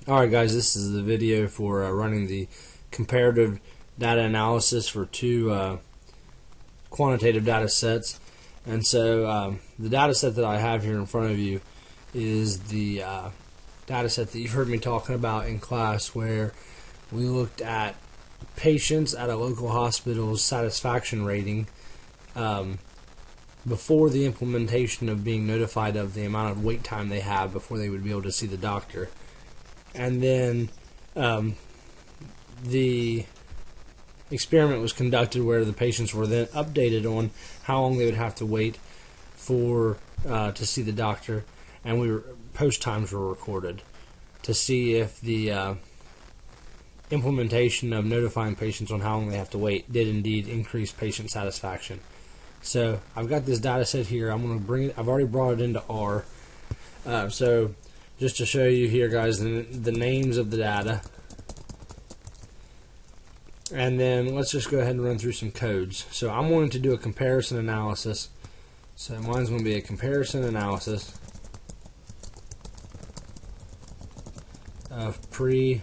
Alright guys, this is the video for running the comparative data analysis for two quantitative data sets. And so the data set that I have here in front of you is the data set that you've heard me talking about in class, where we looked at patients at a local hospital's satisfaction rating before the implementation of being notified of the amount of wait time they have before they would be able to see the doctor. And then the experiment was conducted where the patients were then updated on how long they would have to wait for to see the doctor, and post times were recorded to see if the implementation of notifying patients on how long they have to wait did indeed increase patient satisfaction. So I've got this data set here. I'm going to bring it. I've already brought it into R. So just to show you here, guys, the names of the data. And then let's just go ahead and run through some codes. So I'm going to do a comparison analysis. So mine's going to be a comparison analysis of pre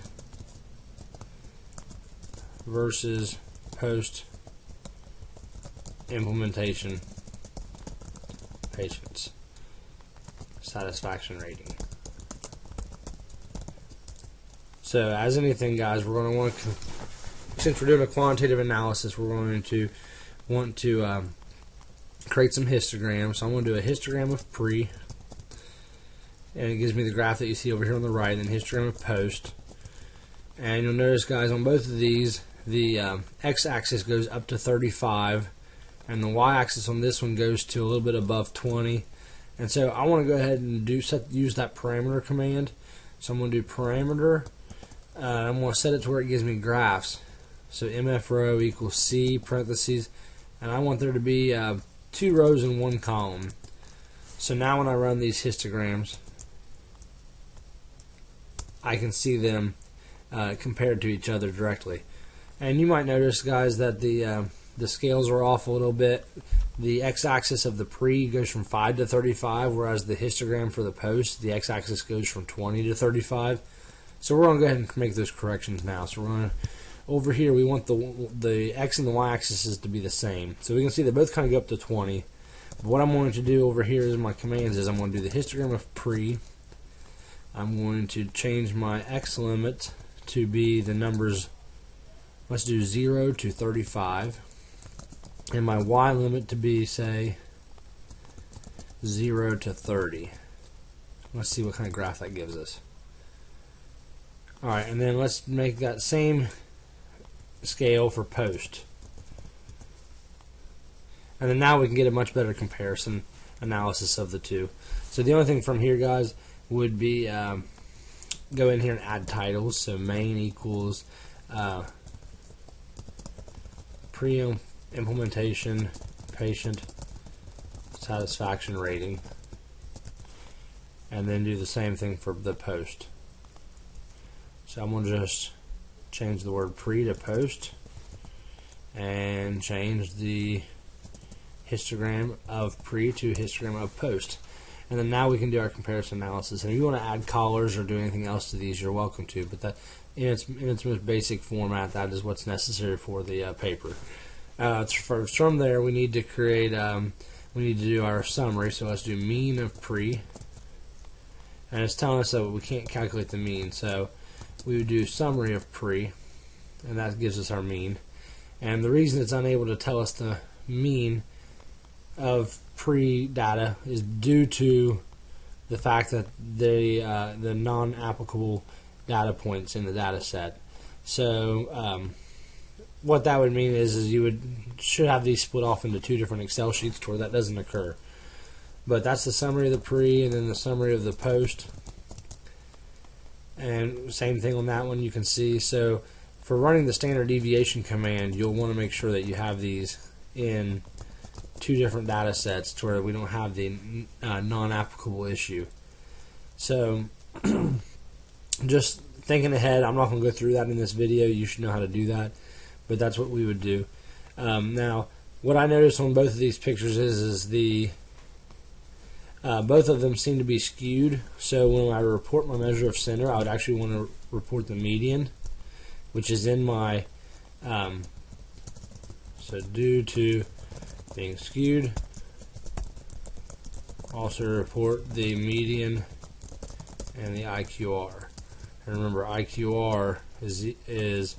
versus post implementation patients satisfaction rating. So as anything, guys, we're going to want to, since we're doing a quantitative analysis, we're going to want to create some histograms. So I'm going to do a histogram of pre, and it gives me the graph that you see over here on the right, and then histogram of post. And you'll notice, guys, on both of these, the x-axis goes up to 35, and the y-axis on this one goes to a little bit above 20. And so I want to go ahead and use that parameter command. So I'm going to do parameter. I'm going to set it to where it gives me graphs. So mf row equals c parentheses, and I want there to be 2 rows and 1 column. So now when I run these histograms, I can see them compared to each other directly. And you might notice, guys, that the scales are off a little bit. The x-axis of the pre goes from 5 to 35, whereas the histogram for the post, the x-axis goes from 20 to 35. So we're going to go ahead and make those corrections now. So we're going to, over here, we want the x and the y-axis to be the same. So we can see they both kind of go up to 20. But what I'm going to do over here is my commands is I'm going to do the histogram of pre. I'm going to change my x limit to be the numbers, let's do 0 to 35. And my y limit to be, say, 0 to 30. Let's see what kind of graph that gives us. Alright, and then let's make that same scale for post. And then now we can get a much better comparison analysis of the two. So the only thing from here, guys, would be go in here and add titles. So main equals pre-implementation patient satisfaction rating, and then do the same thing for the post. So I'm going to just change the word pre to post and change the histogram of pre to histogram of post. And then now we can do our comparison analysis. And if you want to add colors or do anything else to these, you're welcome to. But that, in its most basic format, that is what's necessary for the paper. From there, we need to create, we need to do our summary. So let's do mean of pre. And it's telling us that we can't calculate the mean. So we would do summary of pre, and that gives us our mean. And the reason it's unable to tell us the mean of pre data is due to the fact that the non-applicable data points in the data set. So what that would mean is you should have these split off into 2 different Excel sheets to where that doesn't occur. But that's the summary of the pre, and then the summary of the post. And same thing on that one, you can see. So for running the standard deviation command, you'll want to make sure that you have these in 2 different data sets to where we don't have the non-applicable issue. So just thinking ahead, I'm not going to go through that in this video. You should know how to do that, but that's what we would do. Now, what I noticed on both of these pictures is the Both of them seem to be skewed, so when I report my measure of center, I would actually want to report the median, which is in my, so due to being skewed, also report the median and the IQR. And remember, IQR is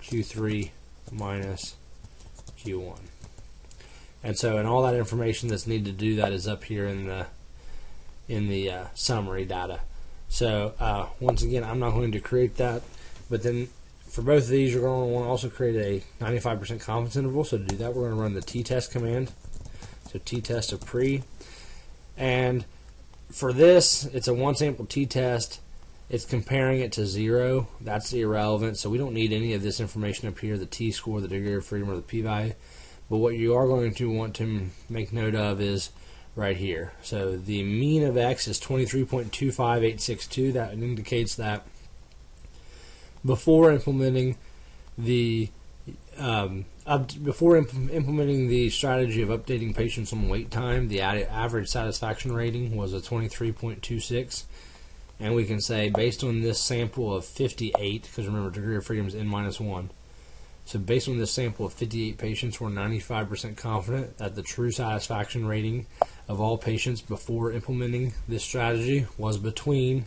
Q3 minus Q1. And so, and all that information that's needed to do that is up here in the summary data. So once again, I'm not going to create that, but then for both of these, you're going to want to also create a 95% confidence interval. So to do that, we're going to run the t-test command. So t-test of pre, and for this, it's a one sample t-test. It's comparing it to 0. That's irrelevant, so we don't need any of this information up here, the t-score, the degree of freedom, or the p-value. But what you are going to want to make note of is right here. So the mean of x is 23.25862. That indicates that before implementing the implementing the strategy of updating patients on wait time, the average satisfaction rating was a 23.26. And we can say, based on this sample of 58, because remember, degree of freedom is n-1, so based on this sample of 58 patients, we're 95% confident that the true satisfaction rating of all patients before implementing this strategy was between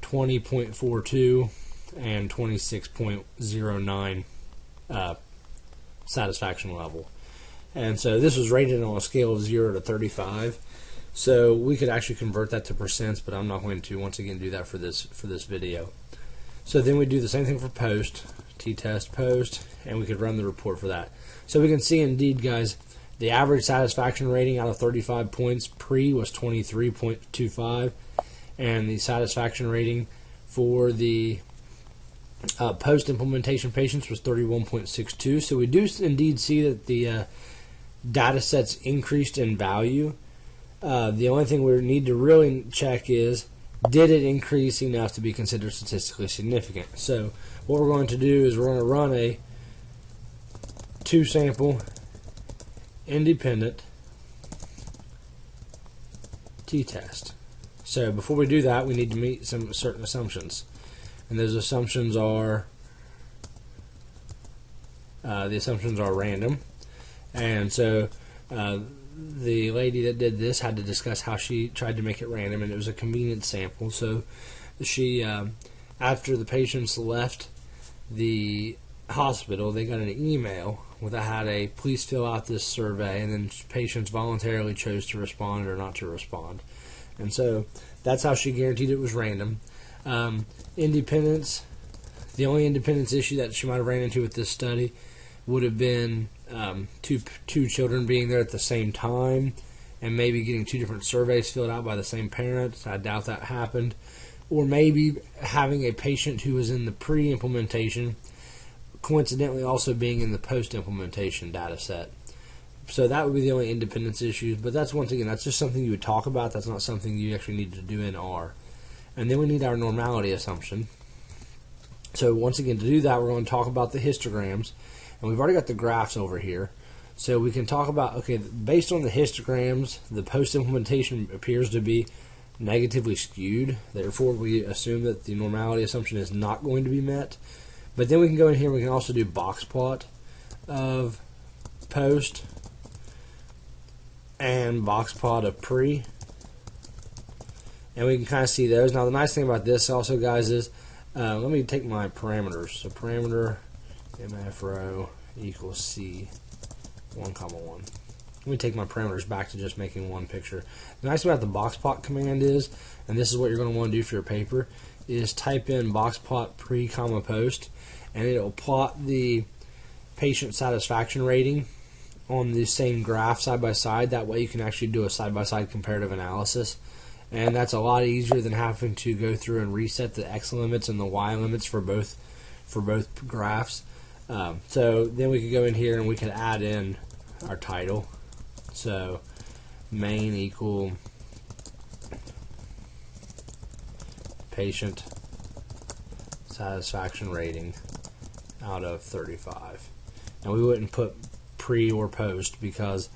20.42 and 26.09 satisfaction level. And so this was rated on a scale of 0 to 35. So we could actually convert that to percents, but I'm not going to once again do that for this video. So then we do the same thing for post, t-test post, and we could run the report for that. So we can see indeed, guys, the average satisfaction rating out of 35 points pre was 23.25, and the satisfaction rating for the post-implementation patients was 31.62. So we do indeed see that the data sets increased in value. The only thing we need to really check is, did it increase enough to be considered statistically significant? So what we're going to do is we're going to run a 2-sample independent t-test. So before we do that, we need to meet some certain assumptions. And those assumptions are, random. And so the lady that did this had to discuss how she tried to make it random, and it was a convenience sample. So she, after the patients left the hospital, they got an email with please fill out this survey, and then patients voluntarily chose to respond or not to respond. And so that's how she guaranteed it was random. Independence, the only independence issue that she might have ran into with this study would have been two children being there at the same time and maybe getting 2 different surveys filled out by the same parent. I doubt that happened. Or maybe having a patient who was in the pre-implementation coincidentally also being in the post-implementation data set. So that would be the only independence issues, but that's, once again, that's just something you would talk about. That's not something you actually need to do in R. And then we need our normality assumption. So once again, to do that, we're going to talk about the histograms. And we've already got the graphs over here. So we can talk about, okay, based on the histograms, the post-implementation appears to be negatively skewed. Therefore, we assume that the normality assumption is not going to be met. But then we can go in here and we can also do box plot of post and box plot of pre. And we can kind of see those. Now, the nice thing about this also, guys, is let me take my parameters. So parameter MF row equals C 1, 1. Let me take my parameters back to just making one picture. The nice thing about the box plot command is, and this is what you're going to want to do for your paper, is type in box plot pre comma post, and it'll plot the patient satisfaction rating on the same graph side by side. That way you can actually do a side-by-side comparative analysis. And that's a lot easier than having to go through and reset the X limits and the Y limits for both graphs. So then we could go in here and we could add in our title. So main equal patient satisfaction rating out of 35. And we wouldn't put pre or post because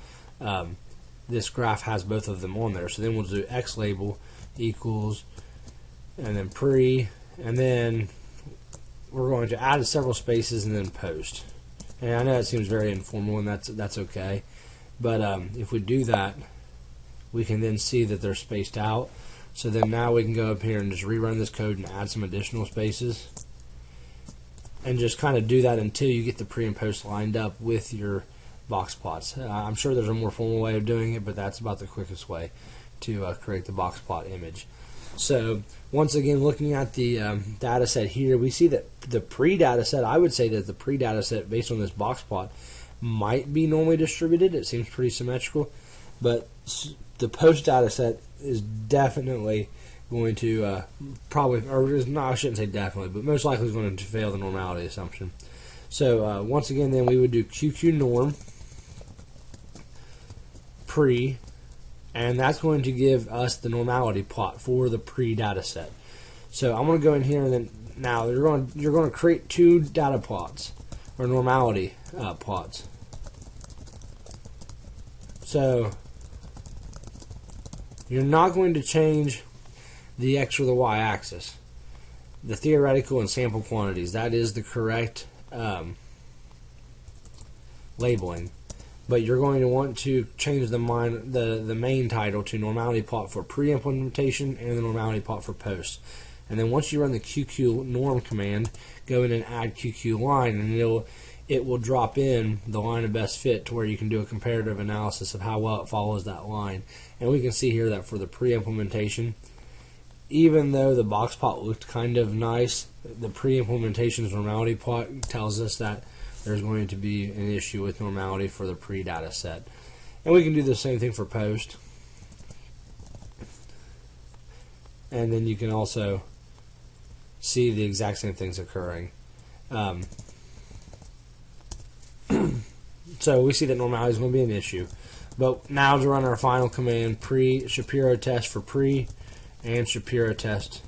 this graph has both of them on there. So then we'll do X label equals, and then pre, and then we're going to add several spaces and then post. And I know it seems very informal, and that's okay. But if we do that, we can then see that they're spaced out. So then now we can go up here and just rerun this code and add some additional spaces. And just kind of do that until you get the pre and post lined up with your box plots. I'm sure there's a more formal way of doing it, but that's about the quickest way to create the box plot image. So once again, looking at the data set here, we see that the pre-data set, I would say that the pre-data set based on this box plot might be normally distributed. It seems pretty symmetrical, but the post-data set is definitely going to probably, or no, I shouldn't say definitely, but most likely is going to fail the normality assumption. So once again, then we would do QQ norm pre, and that's going to give us the normality plot for the pre-data set. So I'm going to go in here, and then now you're going to create two data plots or normality plots. So you're not going to change the X or the Y axis. The theoretical and sample quantities, that is the correct labeling. But you're going to want to change the main title to normality plot for pre-implementation and the normality plot for post. And then once you run the QQ norm command, go in and add QQ line, and it will drop in the line of best fit to where you can do a comparative analysis of how well it follows that line. And we can see here that for the pre-implementation, even though the box plot looked kind of nice, the pre-implementation's normality plot tells us that there's going to be an issue with normality for the pre-data set. And we can do the same thing for post. And then you can also see the exact same things occurring. So we see that normality is going to be an issue. But now to run our final command, Shapiro test for pre and Shapiro test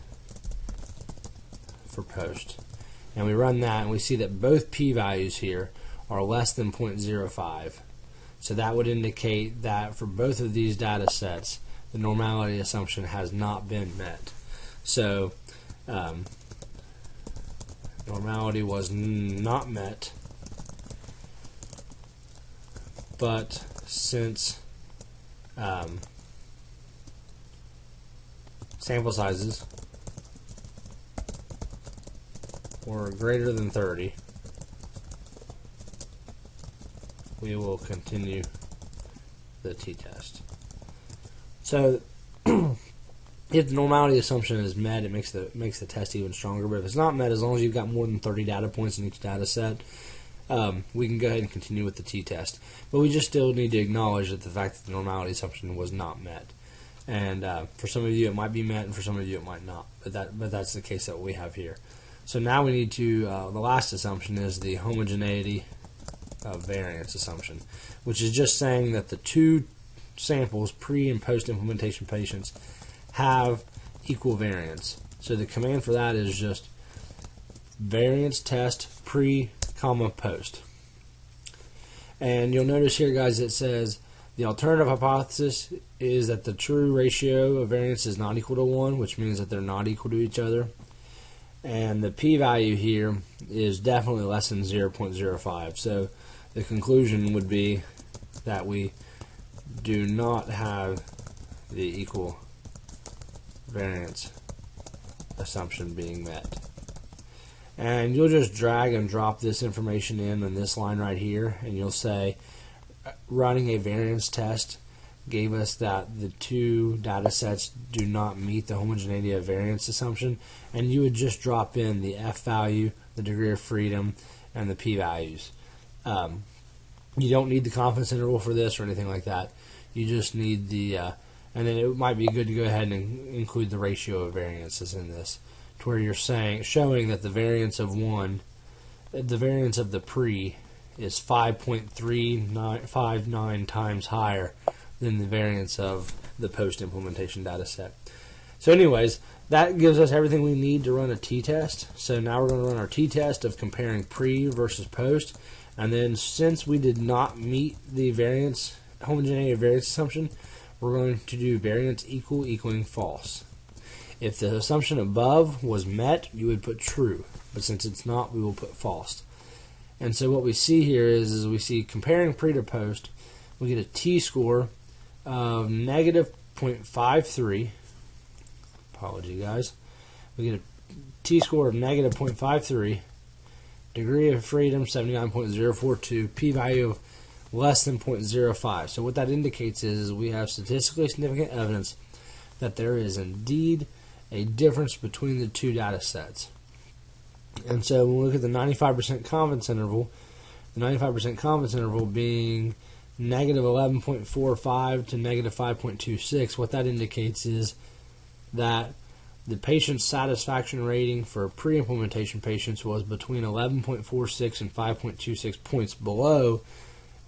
for post. And we run that, and we see that both p-values here are less than 0.05. So that would indicate that for both of these data sets, the normality assumption has not been met. So normality was not met, but since sample sizes were greater than 30, we will continue the t-test. So if the normality assumption is met, it makes the test even stronger. But if it's not met, as long as you've got more than 30 data points in each data set, we can go ahead and continue with the t-test. But we just still need to acknowledge that the fact that the normality assumption was not met. And for some of you it might be met, and for some of you it might not. But that's the case that we have here. So now we need to, the last assumption is the homogeneity variance assumption, which is just saying that the two samples, pre and post implementation patients, have equal variance. So the command for that is just variance test pre, comma, post. And you'll notice here, guys, it says the alternative hypothesis is that the true ratio of variance is not equal to 1, which means that they're not equal to each other. And the p-value here is definitely less than 0.05. So the conclusion would be that we do not have the equal variance assumption being met. And you'll just drag and drop this information in this line right here, and you'll say running a variance test gave us that the two data sets do not meet the homogeneity of variance assumption, and you would just drop in the f value, the degree of freedom, and the p values. You don't need the confidence interval for this or anything like that. You just need the and then it might be good to go ahead and include the ratio of variances in this, to where you're showing that the variance of the variance of the pre is 5.359 times higher than the variance of the post-implementation data set. So anyways, that gives us everything we need to run a t-test. So now we're going to run our t-test of comparing pre versus post. And then since we did not meet the variance homogeneity or variance assumption, we're going to do variance equaling false. If the assumption above was met, you would put true, but since it's not, we will put false. And so what we see here is we see comparing pre to post, we get a t-score of negative 0.53. Apology, guys. We get a t-score of negative 0.53, degree of freedom 79.042, p-value of less than 0.05. So what that indicates is we have statistically significant evidence that there is indeed a difference between the two data sets. And so when we look at the 95% confidence interval, the 95% confidence interval being negative 11.45 to negative 5.26, what that indicates is that the patient's satisfaction rating for pre-implementation patients was between 11.46 and 5.26 points below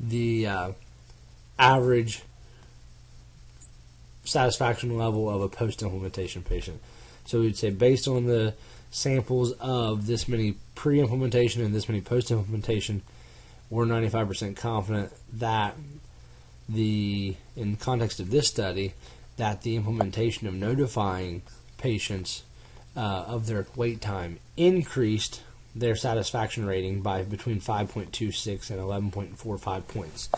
the average satisfaction level of a post-implementation patient. So we'd say based on the samples of this many pre-implementation and this many post-implementation, we're 95% confident that in context of this study, that the implementation of notifying patients of their wait time increased their satisfaction rating by between 5.26 and 11.45 points.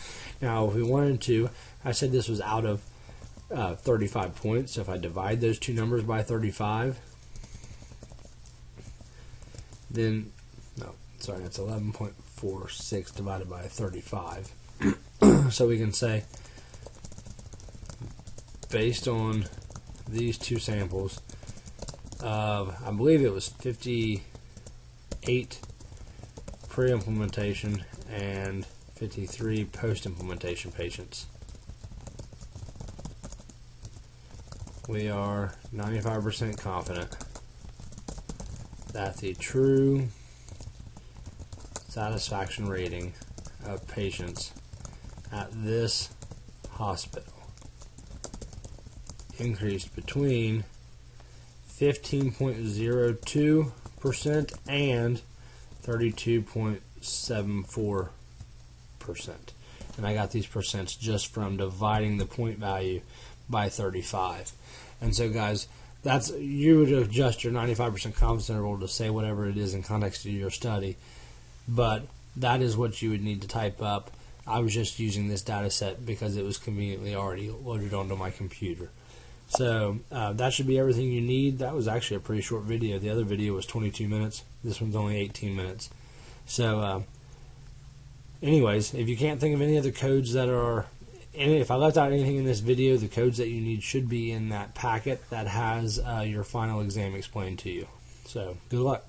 Now, if we wanted to, I said this was out of 35 points, so if I divide those two numbers by 35, then, no, sorry, that's 11.46 divided by 35. So we can say, based on these two samples of, I believe it was 58 pre-implementation and 53 post-implementation patients, we are 95% confident that the true satisfaction rating of patients at this hospital increased between 15.02% and 32.74%. And I got these percents just from dividing the point value by 35. And so, guys, that's, you would adjust your 95% confidence interval to say whatever it is in context of your study, but that is what you would need to type up. I was just using this data set because it was conveniently already loaded onto my computer. So that should be everything you need. That was actually a pretty short video. The other video was 22 minutes. This one's only 18 minutes. So anyways, if you can't think of any other codes that are, and if I left out anything in this video, the codes that you need should be in that packet that has your final exam explained to you. So good luck.